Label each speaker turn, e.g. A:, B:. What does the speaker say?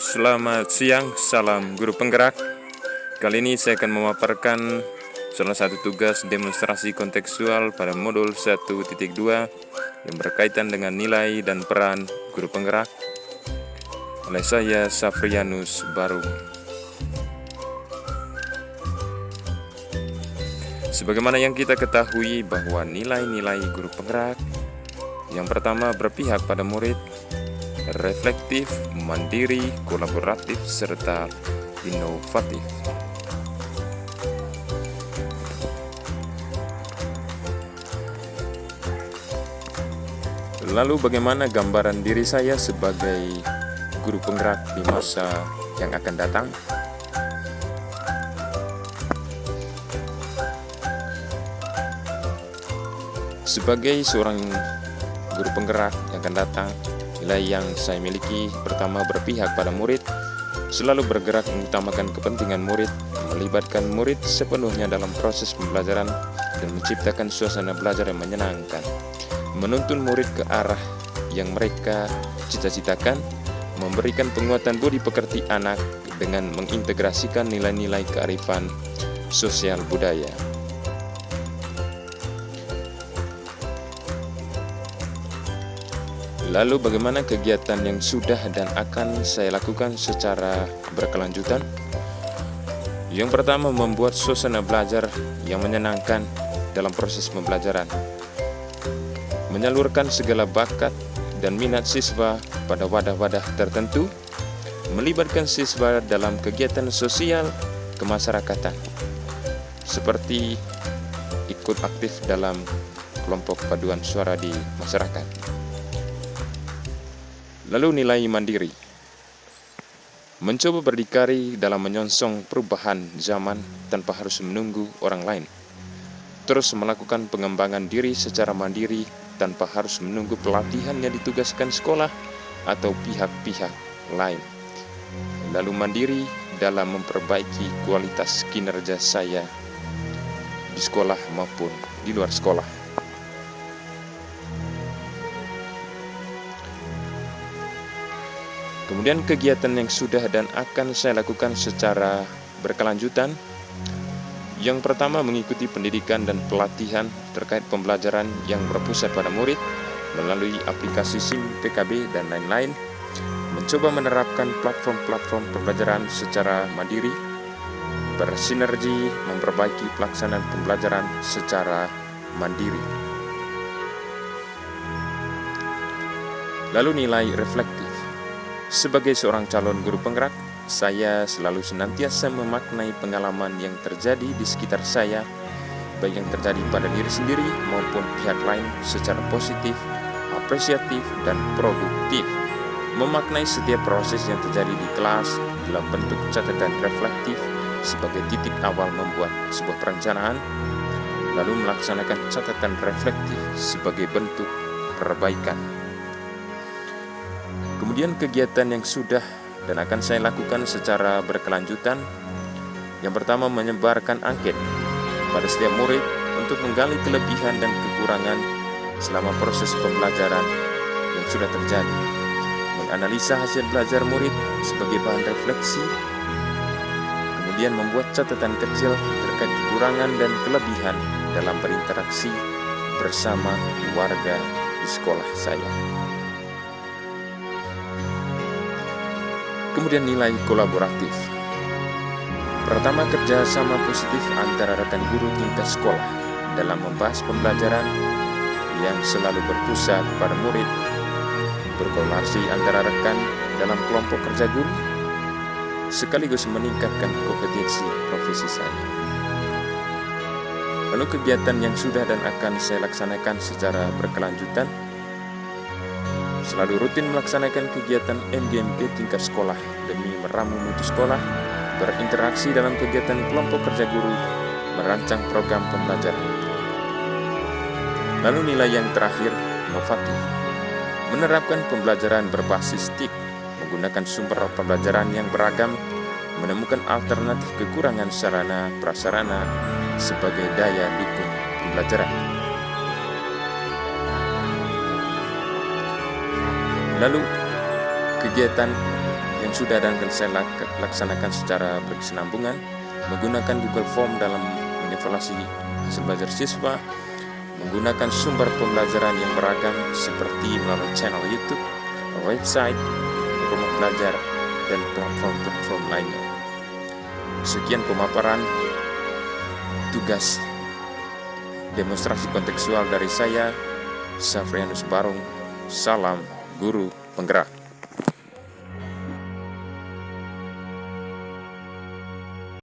A: Selamat siang, salam guru penggerak. Kali ini saya akan memaparkan salah satu tugas demonstrasi kontekstual pada modul 1.2 yang berkaitan dengan nilai dan peran guru penggerak oleh saya, Safrianus Baru. Sebagaimana yang kita ketahui bahwa nilai-nilai guru penggerak yang pertama berpihak pada murid, reflektif, mandiri, kolaboratif, serta inovatif. Lalu bagaimana gambaran diri saya sebagai guru penggerak di masa yang akan datang? Sebagai seorang guru penggerak yang akan datang, nilai yang saya miliki pertama berpihak pada murid, selalu bergerak mengutamakan kepentingan murid, melibatkan murid sepenuhnya dalam proses pembelajaran dan menciptakan suasana belajar yang menyenangkan, menuntun murid ke arah yang mereka cita-citakan, memberikan penguatan budi pekerti anak dengan mengintegrasikan nilai-nilai kearifan sosial budaya. Lalu bagaimana kegiatan yang sudah dan akan saya lakukan secara berkelanjutan? Yang pertama, membuat suasana belajar yang menyenangkan dalam proses pembelajaran, menyalurkan segala bakat dan minat siswa pada wadah-wadah tertentu, melibatkan siswa dalam kegiatan sosial kemasyarakatan, seperti ikut aktif dalam kelompok paduan suara di masyarakat. Lalu nilai mandiri, mencoba berdikari dalam menyongsong perubahan zaman tanpa harus menunggu orang lain, terus melakukan pengembangan diri secara mandiri tanpa harus menunggu pelatihan yang ditugaskan sekolah atau pihak-pihak lain. Lalu mandiri dalam memperbaiki kualitas kinerja saya di sekolah maupun di luar sekolah. Kemudian kegiatan yang sudah dan akan saya lakukan secara berkelanjutan. Yang pertama, mengikuti pendidikan dan pelatihan terkait pembelajaran yang berpusat pada murid melalui aplikasi SIM, PKB, dan lain-lain. Mencoba menerapkan platform-platform pembelajaran secara mandiri, bersinergi memperbaiki pelaksanaan pembelajaran secara mandiri. Lalu nilai reflektif. Sebagai seorang calon guru penggerak, saya selalu senantiasa memaknai pengalaman yang terjadi di sekitar saya, baik yang terjadi pada diri sendiri maupun pihak lain secara positif, apresiatif, dan produktif. Memaknai setiap proses yang terjadi di kelas dalam bentuk catatan reflektif sebagai titik awal membuat sebuah perencanaan, lalu melaksanakan catatan reflektif sebagai bentuk perbaikan. Kemudian kegiatan yang sudah dan akan saya lakukan secara berkelanjutan. Yang pertama, menyebarkan angket pada setiap murid untuk menggali kelebihan dan kekurangan selama proses pembelajaran yang sudah terjadi. Menganalisa hasil belajar murid sebagai bahan refleksi. Kemudian membuat catatan kecil terkait kekurangan dan kelebihan dalam berinteraksi bersama warga di sekolah saya. Kemudian nilai kolaboratif. Pertama, kerjasama positif antara rekan guru tingkat sekolah dalam membahas pembelajaran yang selalu berpusat pada murid, berkolaborasi antara rekan dalam kelompok kerja guru, sekaligus meningkatkan kompetensi profesi saya. Lalu kegiatan yang sudah dan akan saya laksanakan secara berkelanjutan, selalu rutin melaksanakan kegiatan MGMP tingkat sekolah demi meramu mutu sekolah, berinteraksi dalam kegiatan kelompok kerja guru, merancang program pembelajaran. Lalu nilai yang terakhir, inovatif. Menerapkan pembelajaran berbasis TIK, menggunakan sumber pembelajaran yang beragam, menemukan alternatif kekurangan sarana prasarana sebagai daya dukung pembelajaran. Lalu kegiatan yang sudah dan akan saya laksanakan secara berkesinambungan menggunakan Google Form dalam mengevaluasi hasil belajar siswa, menggunakan sumber pembelajaran yang beragam seperti melalui channel YouTube, website, rumah belajar, dan platform-platform lainnya. Sekian pemaparan tugas demonstrasi kontekstual dari saya, Safrianus Barung. Salam Guru Penggerak.